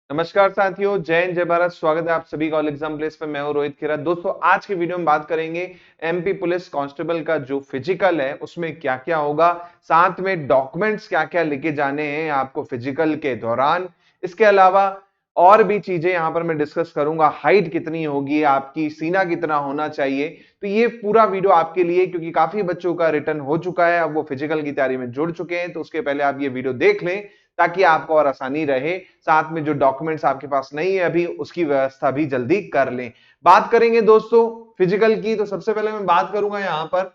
नमस्कार साथियों, जय हिंद जय भारत। स्वागत है आप सभी का ऑल एग्जाम प्लेस पे। मैं हूं रोहित खेरा। दोस्तों, आज की वीडियो में बात करेंगे एमपी पुलिस कांस्टेबल का जो फिजिकल है उसमें क्या क्या होगा, साथ में डॉक्यूमेंट्स क्या क्या लेके जाने हैं आपको फिजिकल के दौरान। इसके अलावा और भी चीजें यहां पर मैं डिस्कस करूंगा। हाइट कितनी होगी आपकी, सीना कितना होना चाहिए। तो ये पूरा वीडियो आपके लिए, क्योंकि काफी बच्चों का रिटर्न हो चुका है, अब वो फिजिकल की तैयारी में जुड़ चुके हैं, तो उसके पहले आप ये वीडियो देख लें ताकि आपको और आसानी रहे। साथ में जो डॉक्यूमेंट्स आपके पास नहीं है अभी, उसकी व्यवस्था भी जल्दी कर लें। बात करेंगे दोस्तों फिजिकल की, तो सबसे पहले मैं बात करूंगा यहां पर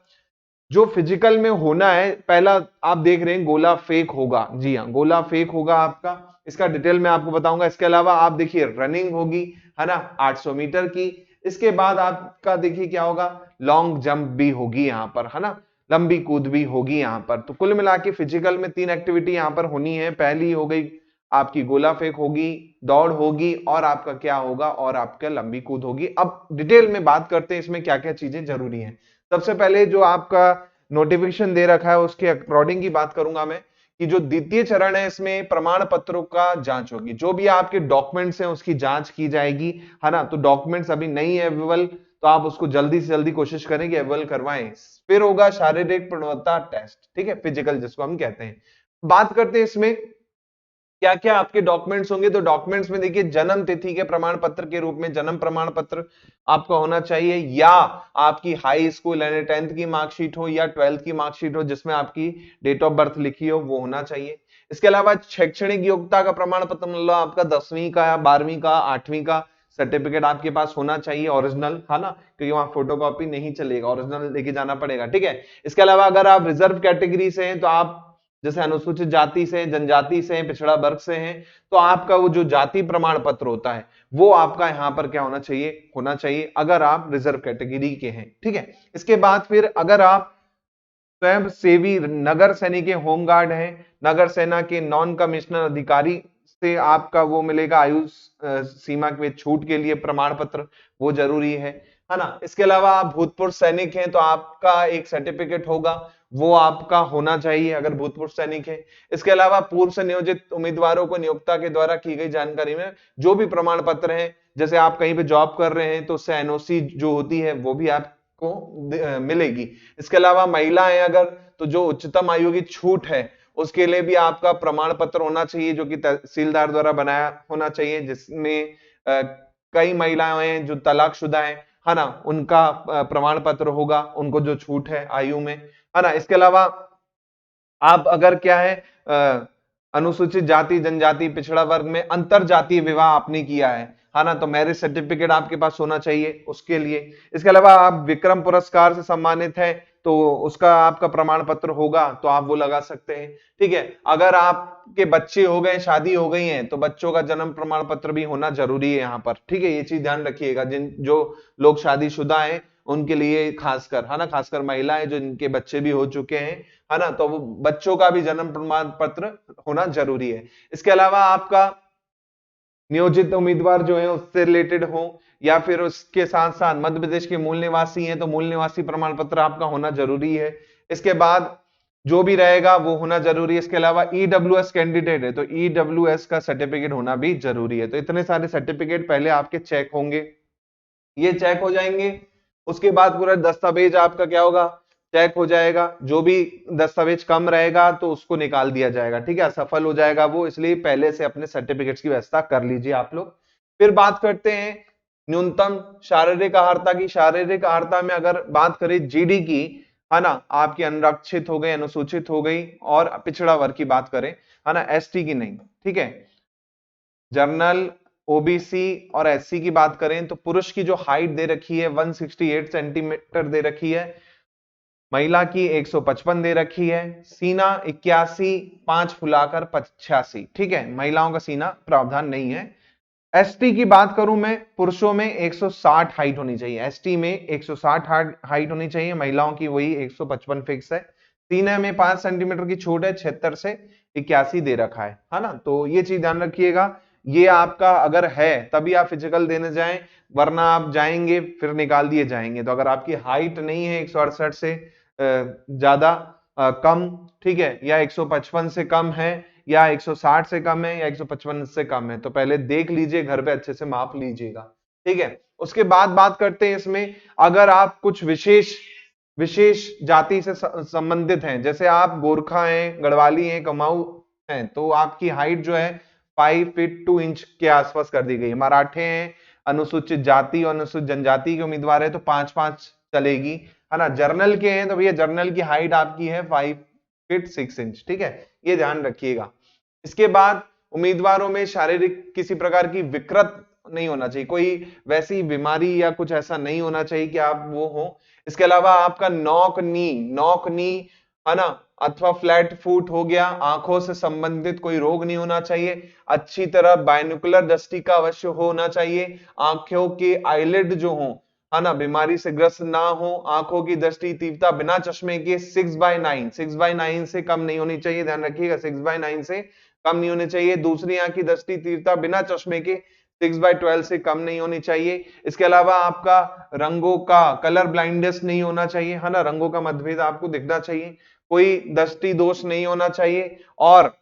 जो फिजिकल में होना है। पहला आप देख रहे हैं गोला फेक होगा। जी हाँ, गोला फेक होगा आपका। इसका डिटेल में आपको बताऊंगा। इसके अलावा आप देखिए रनिंग होगी, है ना, 800 मीटर की। इसके बाद आपका देखिए क्या होगा, लॉन्ग जंप भी होगी यहां पर, है ना, लंबी कूद भी होगी यहां पर। तो कुल मिला के फिजिकल में 3 एक्टिविटी यहां पर होनी है। पहली हो गई आपकी गोला फेंक होगी, दौड़ होगी, और आपका क्या होगा, और आपका लंबी कूद होगी। अब डिटेल में बात करते हैं इसमें क्या क्या चीजें जरूरी हैं। सबसे पहले जो आपका नोटिफिकेशन दे रखा है उसके अकॉर्डिंग की बात करूंगा मैं, कि जो द्वितीय चरण है इसमें प्रमाण पत्रों का जांच होगी। जो भी आपके डॉक्यूमेंट्स हैं उसकी जांच की जाएगी, है ना। तो डॉक्यूमेंट्स अभी नहीं है अवेलेबल, तो आप उसको जल्दी से जल्दी कोशिश करें कि अवेलेबल करवाएं। फिर होगा शारीरिक गुणवत्ता टेस्ट, ठीक है, फिजिकल जिसको हम कहते हैं। बात करते हैं इसमें क्या क्या आपके डॉक्यूमेंट्स होंगे। तो डॉक्यूमेंट्स में देखिए जन्म तिथि के प्रमाण पत्र के रूप में जन्म प्रमाण पत्र आपका होना चाहिए, या आपकी हाई स्कूल यानी 10th की मार्कशीट हो या 12th की मार्कशीट हो जिसमें आपकी डेट ऑफ बर्थ लिखी हो, वो होना चाहिए। इसके अलावा शैक्षणिक योग्यता का प्रमाण पत्र, मतलब आपका 10वीं का या 12वीं का 8वीं का सर्टिफिकेट आपके पास होना चाहिए, ओरिजिनल, है ना, क्योंकि वहां फोटोकॉपी नहीं चलेगा, ओरिजिनल लेके जाना पड़ेगा, ठीक है। इसके अलावा अगर आप रिजर्व कैटेगरी से हैं, तो आप जैसे अनुसूचित जाति से, जनजाति से, पिछड़ा वर्ग से हैं, तो आपका वो जो जाति प्रमाण पत्र होता है वो आपका यहां पर क्या होना चाहिए अगर आप रिजर्व कैटेगरी के हैं, ठीक है। इसके बाद फिर अगर आप स्वयं सेवी नगर सैनिक के होमगार्ड हैं, नगर सेना के नॉन कमिश्नर अधिकारी से आपका वो मिलेगा आयु सीमा के छूट के लिए प्रमाण पत्र, वो जरूरी है ना। इसके अलावा आप भूतपूर्व सैनिक हैं तो आपका एक सर्टिफिकेट होगा, वो आपका होना चाहिए अगर भूतपूर्व सैनिक है। इसके अलावा पूर्व से नियोजित उम्मीदवारों को नियोक्ता के द्वारा की गई जानकारी में जो भी प्रमाण पत्र हैं, जैसे आप कहीं पे जॉब कर रहे हैं तो उससे एनओसी जो होती है वो भी आपको मिलेगी। इसके अलावा महिलाएं अगर, तो जो उच्चतम आयु की छूट है उसके लिए भी आपका प्रमाण पत्र होना चाहिए, जो कि तहसीलदार द्वारा बनाया होना चाहिए, जिसमें कई महिलाएं हैं जो तलाकशुदा है ना, उनका प्रमाण पत्र होगा, उनको जो छूट है आयु में, है ना। इसके अलावा आप अगर क्या है, अनुसूचित जाति जनजाति पिछड़ा वर्ग में अंतर जातीय विवाह आपने किया है ना, तो मैरिज सर्टिफिकेट आपके पास होना चाहिए उसके लिए। इसके अलावा आप विक्रम पुरस्कार से सम्मानित है तो उसका आपका प्रमाण पत्र होगा, तो आप वो लगा सकते हैं, ठीक है। अगर आपके बच्चे हो गए, शादी हो गई है, तो बच्चों का जन्म प्रमाण पत्र भी होना जरूरी है यहाँ पर, ठीक है। ये चीज ध्यान रखिएगा, जिन जो लोग शादीशुदा हैं उनके लिए खासकर, है ना, खासकर महिलाएं जो इनके बच्चे भी हो चुके हैं, है ना, तो वो बच्चों का भी जन्म प्रमाण पत्र होना जरूरी है। इसके अलावा आपका नियोजित उम्मीदवार जो है उससे रिलेटेड हो, या फिर उसके साथ साथ मध्य प्रदेश के मूल निवासी हैं तो मूल निवासी प्रमाण पत्र आपका होना जरूरी है। इसके बाद जो भी रहेगा वो होना जरूरी है। इसके अलावा ईडब्ल्यूएस कैंडिडेट है तो ईडब्ल्यूएस का सर्टिफिकेट होना भी जरूरी है। तो इतने सारे सर्टिफिकेट पहले आपके चेक होंगे, ये चेक हो जाएंगे। उसके बाद पूरा दस्तावेज आपका क्या होगा, चेक हो जाएगा। जो भी दस्तावेज कम रहेगा तो उसको निकाल दिया जाएगा, ठीक है, असफल हो जाएगा वो, इसलिए पहले से अपने सर्टिफिकेट्स की व्यवस्था कर लीजिए आप लोग। फिर बात करते हैं न्यूनतम शारीरिक अहर्ता की। शारीरिक अहर्ता में अगर बात करें जीडी की, है ना, आपकी अनरक्षित हो गई, अनुसूचित हो गई, और पिछड़ा वर्ग की बात करें, है ना, एसटी की नहीं, ठीक है। जर्नल, ओबीसी और एससी की बात करें तो पुरुष की जो हाइट दे रखी है 168 सेंटीमीटर दे रखी है, महिला की 155 दे रखी है, सीना 81, 5 फुलाकर 85, ठीक है, महिलाओं का सीना प्रावधान नहीं है। एसटी की बात करूं मैं, पुरुषों में 160 हाइट होनी चाहिए, एसटी में 160 हाइट होनी चाहिए, महिलाओं की वही 155 फिक्स है। सीने में 5 सेंटीमीटर की छूट है, 76 से 81 दे रखा है ना। तो ये चीज ध्यान रखिएगा, ये आपका अगर है तभी आप फिजिकल देने जाएं, वरना आप जाएंगे फिर निकाल दिए जाएंगे। तो अगर आपकी हाइट नहीं है 168 से ज्यादा, कम, ठीक है, या 155 से कम है, या 160 से कम है या 155 से कम है, तो पहले देख लीजिए, घर पे अच्छे से माप लीजिएगा, ठीक है। उसके बाद बात करते हैं इसमें, अगर आप कुछ विशेष विशेष जाति से संबंधित हैं, जैसे आप गोरखा हैं, गढ़वाली हैं, कुमाऊं हैं, तो आपकी हाइट जो है 5 फीट 2 इंच के आसपास कर दी गई है। मराठे हैं, अनुसूचित जाति और अनुसूचित जनजाति के उम्मीदवार है तो 5-5 चलेगी, है ना। जर्नल के हैं तो भैया जर्नल की हाइट आपकी है 5 फीट 6 इंच, ठीक है, ये ध्यान रखिएगा। इसके बाद उम्मीदवारों में शारीरिक किसी प्रकार की विकृत नहीं होना चाहिए, कोई वैसी बीमारी या कुछ ऐसा नहीं होना चाहिए कि आप वो हो। इसके अलावा आपका नॉक नी, है ना, अथवा फ्लैट फुट हो गया, आंखों से संबंधित कोई रोग नहीं होना चाहिए, अच्छी तरह बायनोकुलर दृष्टि का अवश्य होना चाहिए, आंखों के आईलिड जो हो, है ना, बीमारी से ग्रस्त ना हो, आंखों की दृष्टि तीव्रता बिना चश्मे के 6/9 से कम नहीं होनी चाहिए, ध्यान रखिएगा, 6/9 से कम नहीं होनी चाहिए। दूसरी आंख की दृष्टि तीव्रता बिना चश्मे के 6/12 से कम नहीं होनी चाहिए। इसके अलावा आपका रंगों का कलर ब्लाइंडनेस नहीं होना चाहिए, है ना, रंगों का मतभेद आपको दिखना चाहिए, कोई दृष्टि दोष नहीं होना चाहिए, और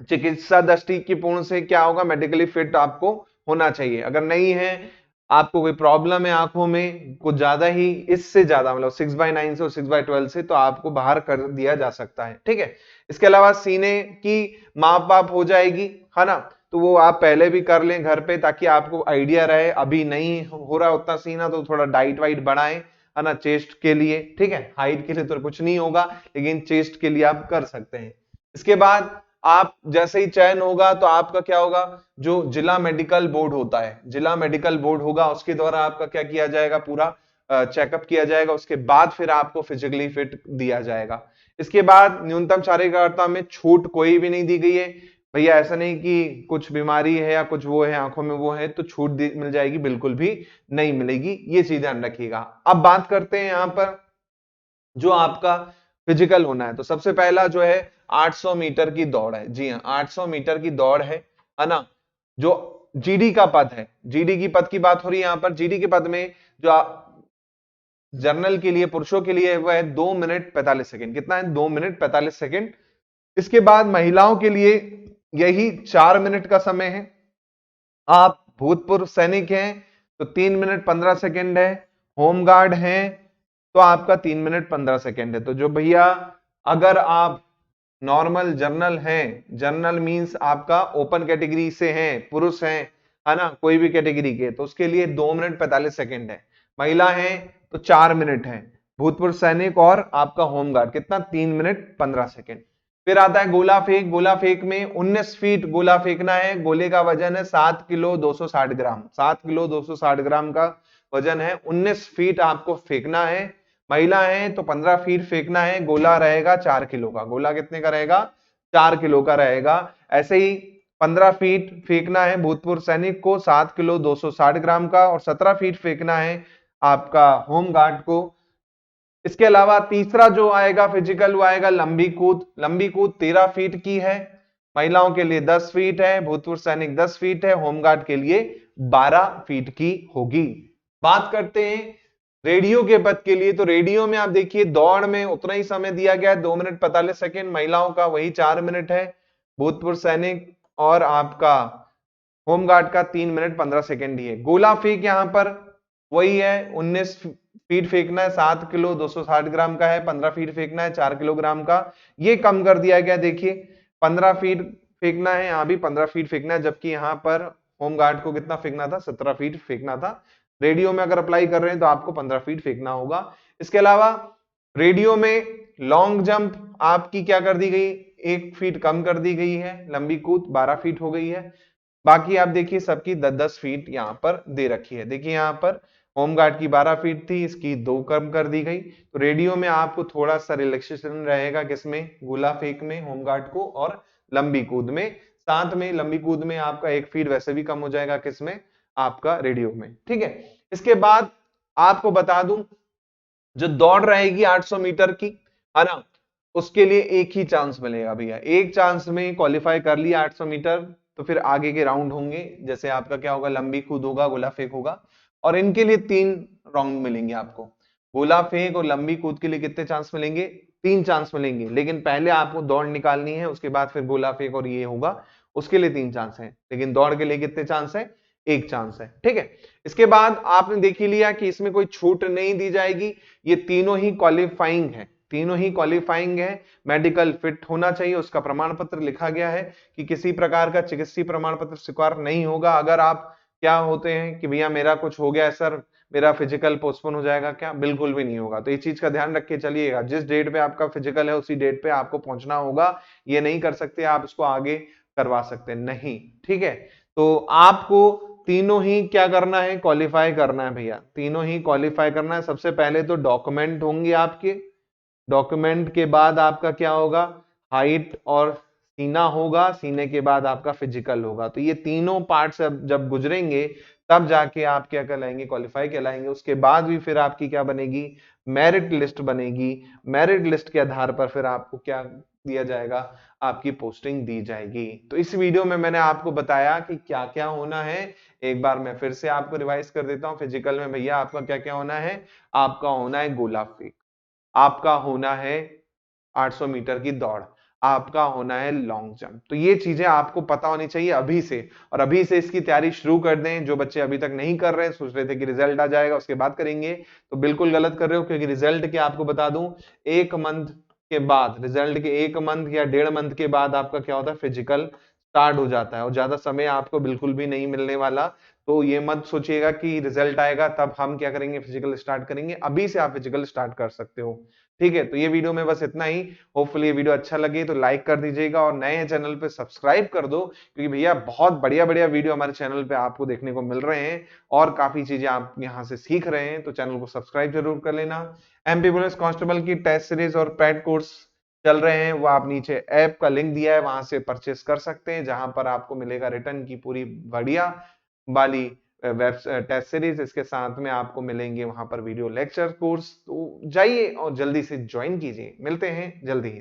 चिकित्सा दृष्टि की पूर्ण से क्या होगा, मेडिकली फिट आपको होना चाहिए। अगर नहीं है, आपको कोई प्रॉब्लम है आंखों में कुछ ज्यादा ही, इससे ज्यादा मतलब 6/9 से और 6/12 से, तो आपको बाहर कर दिया जा सकता है, ठीक है। इसके अलावा सीने की माप वाप हो जाएगी, है ना, तो वो आप पहले भी कर लें घर पे ताकि आपको आइडिया रहे, अभी नहीं हो रहा उतना सीना तो थोड़ा डाइट वाइट बढ़ाएं, है ना, चेस्ट के लिए, ठीक है। हाइट के लिए तो कुछ नहीं होगा, लेकिन चेस्ट के लिए आप कर सकते हैं। इसके बाद आप जैसे ही चयन होगा तो आपका क्या होगा, जो जिला मेडिकल बोर्ड होता है, जिला मेडिकल बोर्ड होगा, उसके द्वारा आपका क्या किया जाएगा, पूरा चेकअप किया जाएगा, उसके बाद फिर आपको फिजिकली फिट दिया जाएगा। इसके बाद न्यूनतम शारीरिक अर्हता में छूट कोई भी नहीं दी गई है भैया, ऐसा नहीं कि कुछ बीमारी है या कुछ वो है, आंखों में वो है तो छूट मिल जाएगी, बिल्कुल भी नहीं मिलेगी, ये चीज ध्यान रखिएगा। अब बात करते हैं यहां पर जो आपका फिजिकल होना है, तो सबसे पहला जो है 800 मीटर की दौड़ है, जी हाँ 800 मीटर की दौड़ है ना। जो जीडी का पद है, जीडी की पद की बात हो रही है यहां पर, जीडी के पद में जो जर्नल के लिए पुरुषों के लिए वो है 2 मिनट 45 सेकंड, कितना है, 2 मिनट 45 सेकंड। इसके बाद महिलाओं के लिए यही 4 मिनट का समय है। आप भूतपूर्व सैनिक हैं तो 3 मिनट 15 सेकंड है, होमगार्ड हैं तो आपका 3 मिनट 15 सेकंड है। तो जो भैया अगर आप नॉर्मल जर्नल हैं, जर्नल मींस आपका ओपन कैटेगरी से हैं, पुरुष हैं, है ना, कोई भी कैटेगरी के, तो उसके लिए 2 मिनट 45 सेकंड है। महिला है तो 4 मिनट है, भूतपूर्व सैनिक और आपका होमगार्ड कितना, 3 मिनट 15 सेकंड। फिर आता है गोला फेंक, गोला फेंक में 19 फीट गोला फेंकना है, गोले का वजन है 7 किलो 260 ग्राम, 7 किलो 260 ग्राम का वजन है, 19 फीट आपको फेंकना है। महिला है तो 15 फीट फेंकना है, गोला रहेगा 4 किलो का, गोला कितने का रहेगा, 4 किलो का रहेगा। ऐसे ही 15 फीट फेंकना है भूतपूर्व सैनिक को 7 किलो 260 ग्राम का, और 17 फीट फेंकना है आपका होमगार्ड को। इसके अलावा तीसरा जो आएगा फिजिकल वो आएगा लंबी कूद, लंबी कूद 13 फीट की है, महिलाओं के लिए 10 फीट है, भूतपूर्व सैनिक 10 फीट है, होमगार्ड के लिए 12 फीट की होगी। बात करते हैं रेडियो के पद के लिए, तो रेडियो में आप देखिए दौड़ में उतना ही समय दिया गया है 2 मिनट 45 सेकंड, महिलाओं का वही 4 मिनट है, भूतपूर्व सैनिक और आपका होमगार्ड का 3 मिनट 15 सेकंड ही है। गोला फेंक यहां पर वही है, 19 फीट फेंकना है, 7 किलो 260 ग्राम का है, 15 फीट फेंकना है 4 किलोग्राम का, ये कम कर दिया गया, देखिए 15 फीट फेंकना है, यहां भी 15 फीट फेंकना है, जबकि यहां पर होमगार्ड को कितना फेंकना था, 17 फीट फेंकना था। रेडियो में अगर अप्लाई कर रहे हैं तो आपको 15 फीट फेंकना होगा। इसके अलावा रेडियो में लॉन्ग जंप आपकी क्या कर दी गई, 1 फीट कम कर दी गई है, लंबी कूद 12 फीट हो गई है। बाकी आप देखिए सबकी 10-10 फीट यहाँ पर दे रखी है, देखिए यहाँ पर होमगार्ड की 12 फीट थी, इसकी 2 कम कर दी गई। तो रेडियो में आपको थोड़ा सा रिलैक्सेशन रहेगा, किसमें, गोला फेंक में होमगार्ड को, और लंबी कूद में, साथ में लंबी कूद में आपका 1 फीट वैसे भी कम हो जाएगा, किसमें, आपका रेडियो में, ठीक है। इसके बाद आपको बता दूं जो दौड़ रहेगी 800 मीटर की, है ना, उसके लिए एक ही चांस मिलेगा भैया, एक चांस में क्वालिफाई कर लिया 800 मीटर तो फिर आगे के राउंड होंगे, जैसे आपका क्या होगा, लंबी कूद होगा, गोला फेंक होगा, और इनके लिए 3 राउंड मिलेंगे आपको। गोला फेंक और लंबी कूद के लिए कितने चांस मिलेंगे, 3 चांस मिलेंगे, लेकिन पहले आपको दौड़ निकालनी है, उसके बाद फिर गोला फेंक और ये होगा, उसके लिए 3 चांस है, लेकिन दौड़ के लिए कितने चांस है? 1 चांस है। ठीक है, इसके बाद आपने देख ही लिया कि इसमें कोई छूट नहीं दी जाएगी, ये तीनों ही क्वालिफाइंग है, तीनों ही क्वालिफाइंग है। मेडिकल फिट होना चाहिए, उसका प्रमाण पत्र लिखा गया है कि किसी प्रकार का चिकित्सीय प्रमाण पत्र स्वीकार नहीं होगा। अगर आप क्या होते हैं कि भैया मेरा कुछ हो गया है सर, मेरा फिजिकल पोस्टपोन हो जाएगा क्या? बिल्कुल भी नहीं होगा। तो इस चीज का ध्यान रख के चलिएगा, जिस डेट पे आपका फिजिकल है उसी डेट पे आपको पहुंचना होगा। ये नहीं कर सकते आप इसको आगे करवा सकते नहीं। ठीक है, तो आपको तीनों ही क्या करना है? क्वालिफाई करना है भैया, तीनों ही क्वालिफाई करना है। सबसे पहले तो डॉक्यूमेंट होंगे आपके, डॉक्यूमेंट के बाद आपका क्या होगा? हाइट और सीना होगा, सीने के बाद आपका फिजिकल होगा। तो ये तीनों पार्ट जब गुजरेंगे तब जाके आप क्या कहलाएंगे? क्वालिफाई कहलाएंगे। उसके बाद भी फिर आपकी क्या बनेगी? मेरिट लिस्ट बनेगी। मेरिट लिस्ट के आधार पर फिर आपको क्या दिया जाएगा? आपकी पोस्टिंग दी जाएगी। तो इस वीडियो में मैंने आपको बताया कि क्या क्या होना है। एक बार मैं फिर से आपको रिवाइज कर देता हूं। फिजिकल में भैया आपका क्या क्या होना है? आपका होना है गोला फेंक, आपका होना है 800 मीटर की दौड़, आपका होना है लॉन्ग जंप। तो ये चीजें आपको पता होनी चाहिए अभी से, और अभी से इसकी तैयारी शुरू कर दें। जो बच्चे अभी तक नहीं कर रहे हैं, सोच रहे थे कि रिजल्ट आ जाएगा उसके बाद करेंगे, तो बिल्कुल गलत कर रहे हो। क्योंकि रिजल्ट के आपको बता दूं, एक मंथ के बाद, रिजल्ट के 1 मंथ या 1.5 मंथ के बाद आपका क्या होता है? फिजिकल स्टार्ट हो जाता है, और ज्यादा समय आपको बिल्कुल भी नहीं मिलने वाला। तो ये मत सोचिएगा कि रिजल्ट आएगा तब हम क्या करेंगे? फिजिकल स्टार्ट करेंगे। अभी से आप फिजिकल स्टार्ट कर सकते हो। ठीक है, तो ये वीडियो में बस इतना ही। होपफुली ये वीडियो अच्छा लगे तो लाइक कर दीजिएगा, और नए हैं चैनल पे सब्सक्राइब कर दो, क्योंकि भैया बहुत बढ़िया बढ़िया वीडियो हमारे चैनल पे आपको देखने को मिल रहे हैं, और काफी चीजें आप यहाँ से सीख रहे हैं। तो चैनल को सब्सक्राइब जरूर कर लेना। एमपी पुलिस कांस्टेबल की टेस्ट सीरीज और पैड कोर्स चल रहे हैं, वो आप नीचे ऐप का लिंक दिया है, वहां से परचेस कर सकते हैं, जहां पर आपको मिलेगा रिटर्न की पूरी बढ़िया वाली वेब टेस्ट सीरीज। इसके साथ में आपको मिलेंगे वहां पर वीडियो लेक्चर कोर्स। तो जाइए और जल्दी से ज्वाइन कीजिए। मिलते हैं जल्दी ही।